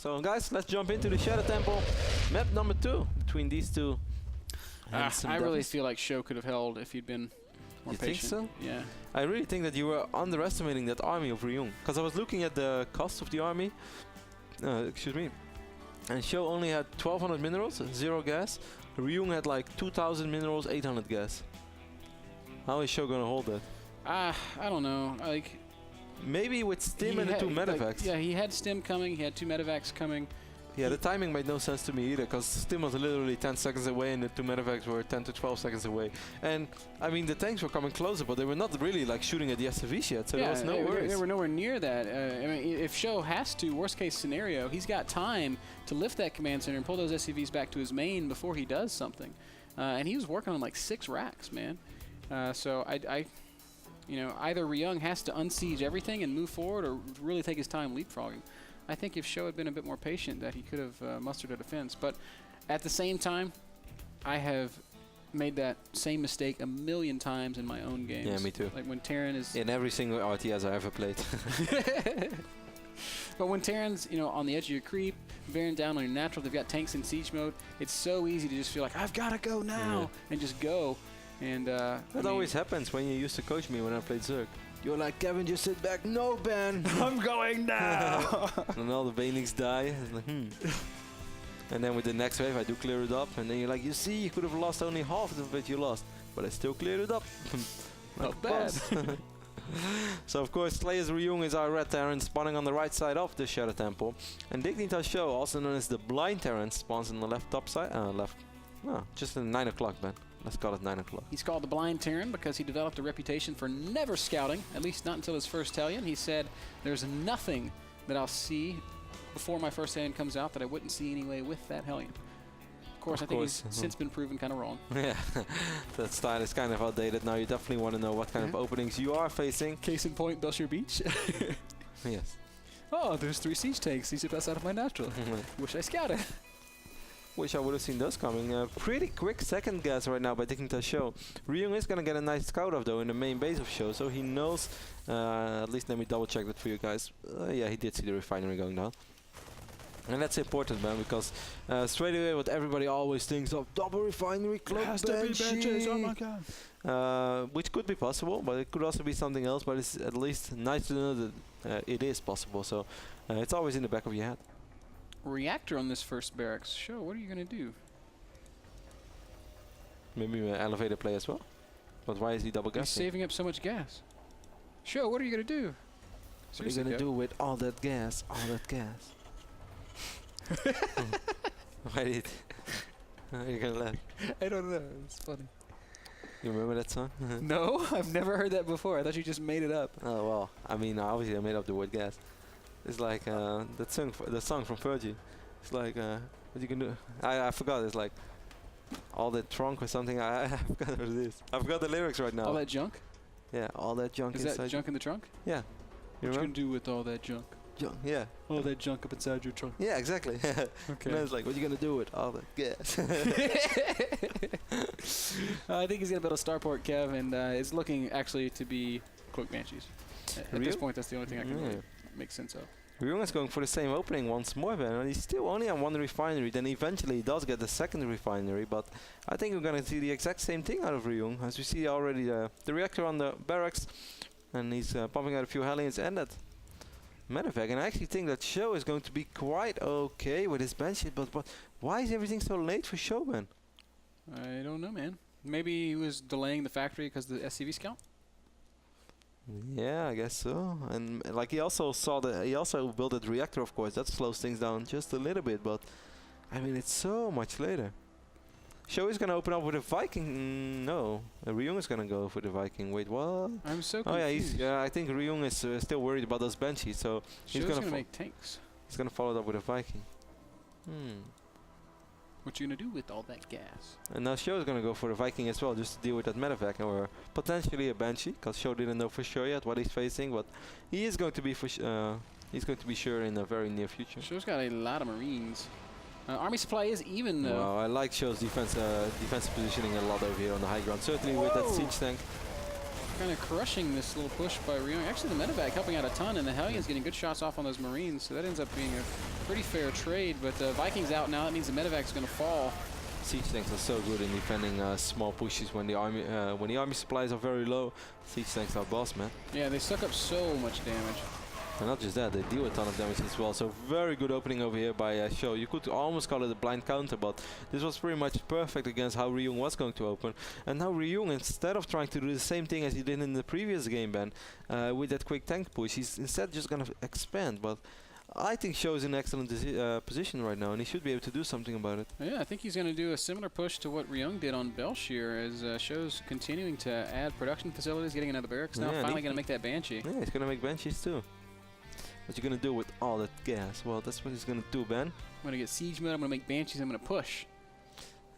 So guys, let's jump into the Shadow Temple. Map number 2 between these two. I really feel like Sjow could have held if he'd been more You patient. think so? Yeah. I really think that you were underestimating that army of Ryung. Because I was looking at the cost of the army. Excuse me. And Sjow only had 1200 minerals, 0 gas. Ryung had like 2000 minerals, 800 gas. How is Sjow gonna hold that? I don't know. Like, maybe with stim and the 2 medevacs. Yeah, he had stim coming. He had 2 medevacs coming. Yeah, the timing made no sense to me either, because stim was literally 10 seconds away and the 2 medevacs were 10 to 12 seconds away. And I mean, the tanks were coming closer, but they were not really like shooting at the SCVs yet, so there was no worries. They were nowhere near that. I mean, if Sjow has to, worst case scenario, he's got time to lift that command center and pull those SCVs back to his main before he does something. And he was working on like 6 racks, man. So you know, either Ryung has to unsiege everything and move forward, or really take his time leapfrogging. I think if Sjow had been a bit more patient, that he could have mustered a defense. But at the same time, I have made that same mistake a million times in my own games. Yeah, me too. Like when Terran is... In every single RTS I ever played. But when Terran's, you know, on the edge of your creep, bearing down on your natural, they've got tanks in siege mode, it's so easy to just feel like, I've got to go now, and just go. And that always happens when you used to coach me when I played Zerg. You're like, Kevin, just sit back. No, Ben. I'm going now. And all the banelings die. It's like, And then with the next wave, I do clear it up. And then you're like, you see, you could have lost only half of it you lost. But I still cleared it up. Not bad. So, of course, Slayer's Ryung is our red Terran spawning on the right side of the Shadow Temple. And Dignita Sjow, also known as the blind Terran, spawns on the left top side. Just at 9 o'clock, Ben. Let's call it 9 o'clock. He's called the Blind Terran because he developed a reputation for never scouting, at least not until his first Hellion. He said, there's nothing that I'll see before my first Hellion comes out that I wouldn't see anyway with that Hellion. Of course, I think he's since been proven kind of wrong. Yeah, that style is kind of outdated now. You definitely want to know what kind of openings you are facing. Case in point, Belshire Beach. Yes. Oh, there's 3 siege tanks. These are best out of my natural. Wish I scouted. Wish I would have seen those coming. Pretty quick second guess right now by Dignita Sjow. Ryung is going to get a nice scout off though in the main base of Sjow, so he knows. At least let me double check that for you guys. Yeah, he did see the refinery going down. And that's important, man, because straight away what everybody always thinks of, double refinery, cloak benches, oh my god. which could be possible, but it could also be something else, but it's at least nice to know that it is possible, so it's always in the back of your head. Reactor on this first barracks. Sjow, what are you going to do? Maybe an elevator play as well? But why is he double gassing? He's saving up so much gas. Sjow, what are you going to do? What are you going to do with all that gas? All that gas. Why did... You're going to laugh. I don't know. It's funny. You remember that song? No, I've never heard that before. I thought you just made it up. Oh, well. I mean, obviously I made up the word gas. It's like that song, the song from Fergie. It's like, what you can do? I forgot. It's like all that trunk or something. I forgot what it is. I forgot the lyrics right now. All that junk? Yeah, all that junk inside. Is that junk in the trunk? Yeah. What you gonna do with all that junk? Junk. Yeah. All that junk up inside your trunk. Yeah, exactly. Okay. And it's like, what you gonna do with all that gas? I think he's gonna build a starport, Kev, and it's looking actually to be Cloak Banshees. At this point, that's the only thing I can really make sense of. Ryung is going for the same opening once more, Ben, and he's still only on 1 refinery. Then eventually he does get the second refinery, but I think we're going to see the exact same thing out of Ryung, as we see already the reactor on the barracks, and he's pumping out a few Hellions and that medevac. And I actually think that Sjow is going to be quite okay with his Banshee, but why is everything so late for Sjow, Ben? I don't know, man. Maybe he was delaying the factory because of the SCV scout? Yeah, I guess so. And like he also built that reactor, of course. That slows things down just a little bit, but I mean it's so much later. Sjow is gonna open up with a Viking. No, Ryung is gonna go for the Viking. Wait, what? I'm so confused. Oh yeah, I think Ryung is still worried about those Banshees, so he's gonna make tanks. He's gonna follow it up with a Viking. What you gonna do with all that gas? And now Sjow is gonna go for the Viking as well, just to deal with that medevac, or potentially a Banshee, because Sjow didn't know for sure yet what he's facing, but he is going to be he's going to be sure in the very near future. Sjow's got a lot of Marines. Army supply is even. Well, I like Sjow's defensive positioning a lot over here on the high ground, certainly with that siege tank. kind of crushing this little push by Ryung. Actually, the medevac helping out a ton, and the Hellions getting good shots off on those Marines, so that ends up being a pretty fair trade. But Vikings out now. That means the medevac's going to fall. Siege tanks are so good in defending small pushes when the army supplies are very low. Siege tanks are boss, man. Yeah, they suck up so much damage. And not just that, they deal a ton of damage as well. So very good opening over here by Sjow. You could almost call it a blind counter, but this was pretty much perfect against how Ryung was going to open. And now Ryung, instead of trying to do the same thing as he did in the previous game, Ben, with that quick tank push, he's instead just going to expand. But I think Sjow is in an excellent position right now, and he should be able to do something about it. Yeah, I think he's going to do a similar push to what Ryung did on Belshir, as Show's continuing to add production facilities, getting another barracks now, finally going to make that Banshee. Yeah, he's going to make Banshees too. What you gonna do with all that gas? Well, that's what he's gonna do, Ben. I'm gonna get siege mode. I'm gonna make Banshees. I'm gonna push.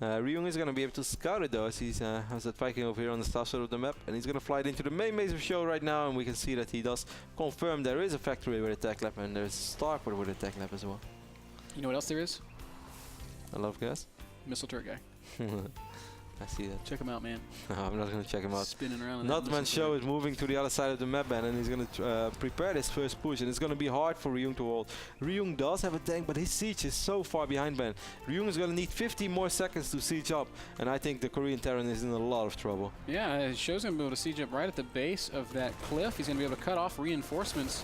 Ryung is gonna be able to scout it though, as he has that Viking over here on the south side of the map, and he's gonna fly it into the main base of Sjow right now, and we can see that he does confirm there is a factory with a tech lab, and there's a starport with a tech lab as well. You know what else there is? I love gas. Missile turret guy. I see that. Check him out, man. I'm not going to check him out. Spinning around. Not when Sjow is moving to the other side of the map, man, and he's going to prepare this first push, and it's going to be hard for Ryung to hold. Ryung does have a tank, but his siege is so far behind, Ben. Ryung is going to need 50 more seconds to siege up, and I think the Korean Terran is in a lot of trouble. Yeah, Show's going to be able to siege up right at the base of that cliff. He's going to be able to cut off reinforcements,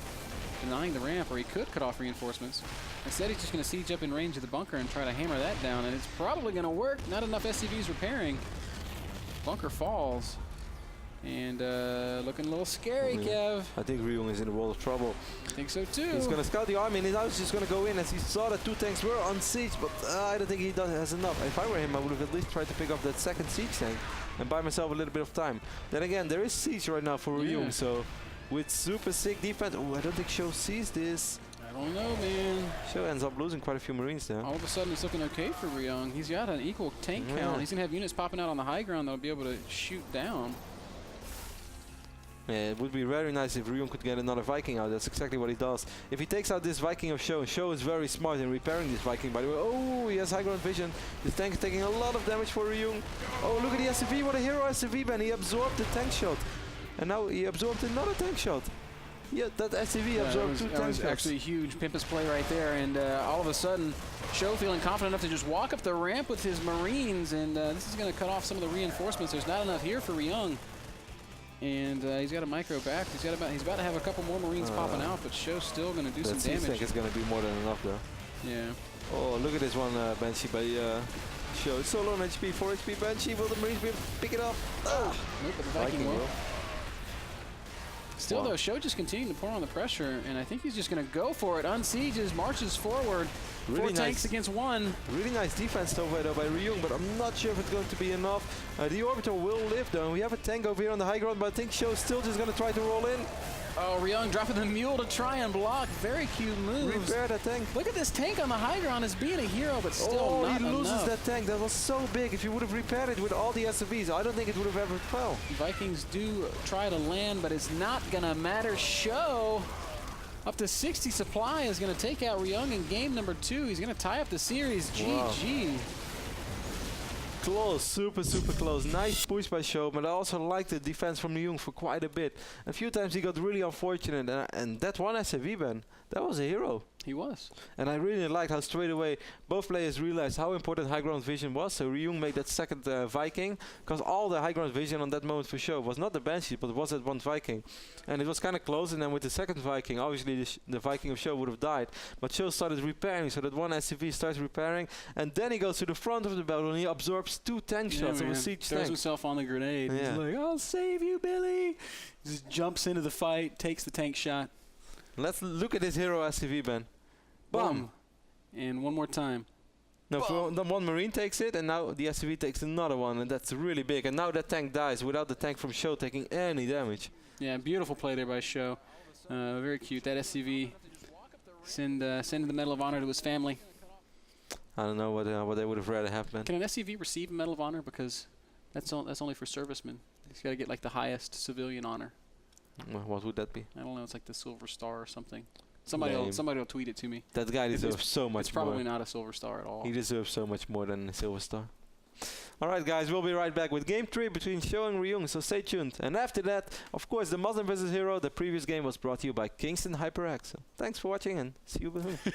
denying the ramp, or he could cut off reinforcements. Instead, he's just going to siege up in range of the bunker and try to hammer that down, and it's probably going to work. Not enough SCVs repairing. Bunker falls, and looking a little scary, Kev. I think Ryung is in a world of trouble. I think so too. He's going to scout the army, and he's just going to go in, as he saw that 2 tanks were on siege, but I don't think he has enough. If I were him, I would have at least tried to pick up that second siege tank and buy myself a little bit of time. Then again, there is siege right now for Ryung, so with super sick defense, I don't think Sjow sees this. I don't know, man. Sjow ends up losing quite a few Marines there. All of a sudden, it's looking okay for Ryung. He's got an equal tank count. He's going to have units popping out on the high ground that'll be able to shoot down. Yeah, it would be very nice if Ryung could get another Viking out. That's exactly what he does. If he takes out this Viking of Sjow, and Sjow is very smart in repairing this Viking, by the way. Oh, he has high ground vision. This tank is taking a lot of damage for Ryung. Oh, look at the SCV. What a hero SCV, Ben. He absorbed the tank shot. And now he absorbed another tank shot. Yeah, that SCV absorbed 2 tank shots. That was actually a huge Pimpus play right there, and all of a sudden, Sjow feeling confident enough to just walk up the ramp with his Marines, and this is going to cut off some of the reinforcements. There's not enough here for Ryung, and he's got a micro back. He's about to have a couple more Marines popping out, but Show's still going to do some damage. I think it's going to be more than enough, though. Yeah. Oh, look at this one Banshee by Sjow. It's so low on HP, 4 HP Banshee. Will the Marines be able to pick it up? Oh! Nope, but the Viking will. Still, though, Sjow just continuing to pour on the pressure, and I think he's just going to go for it. Unsieges, marches forward. Really 4 tanks against 1. Really nice defense over though by Ryung, but I'm not sure if it's going to be enough. The Orbiter will live, though. We have a tank over here on the high ground, but I think Show's still just going to try to roll in. Oh, Ryung dropping the mule to try and block. Very cute moves. Repair that tank. Look at this tank on the high ground as being a hero, but still not enough. He loses that tank. That was so big. If you would have repaired it with all the SCVs, I don't think it would have ever fell. Vikings do try to land, but it's not going to matter. Sjow, up to 60 supply, is going to take out Ryung in game number 2. He's going to tie up the series. Wow. GG. Close, super close. Nice push by Sjow, but I also liked the defense from Ryung for quite a bit. A few times he got really unfortunate, and that one SCV, Ben, that was a hero. He was. And I really liked how straight away both players realized how important high ground vision was. So Ryung made that second Viking, because all the high ground vision on that moment for Sjow was not the Banshee, but was that one Viking. And it was kind of close, and then with the second Viking, obviously the Viking of Sjow would have died. But Sjow started repairing, so that one SCV starts repairing, and then he goes to the front of the battle and he absorbs 2 tank shots of a siege tank. Throws himself on the grenade. Yeah. He's like, I'll save you, Billy. Just jumps into the fight, takes the tank shot. Let's look at this hero SCV, Ben. Boom. And one more time. No, the one Marine takes it, and now the SCV takes another one, and that's really big. And now that tank dies without the tank from Sjow taking any damage. Yeah, beautiful play there by Sjow. Very cute. That SCV sending the Medal of Honor to his family. I don't know what they would have rather have been. Can an SCV receive a Medal of Honor? Because that's only for servicemen. He's got to get like the highest civilian honor. Well, what would that be? I don't know. It's like the Silver Star or something. Somebody will tweet it to me. That guy deserves so much more. It's probably not a Silver Star at all. He deserves so much more than a Silver Star. Alright guys, we'll be right back with game 3 between Sjow and Ryung, so stay tuned. And after that, of course, the Muslim vs. Hero, the previous game was brought to you by Kingston HyperX. So thanks for watching and see you soon.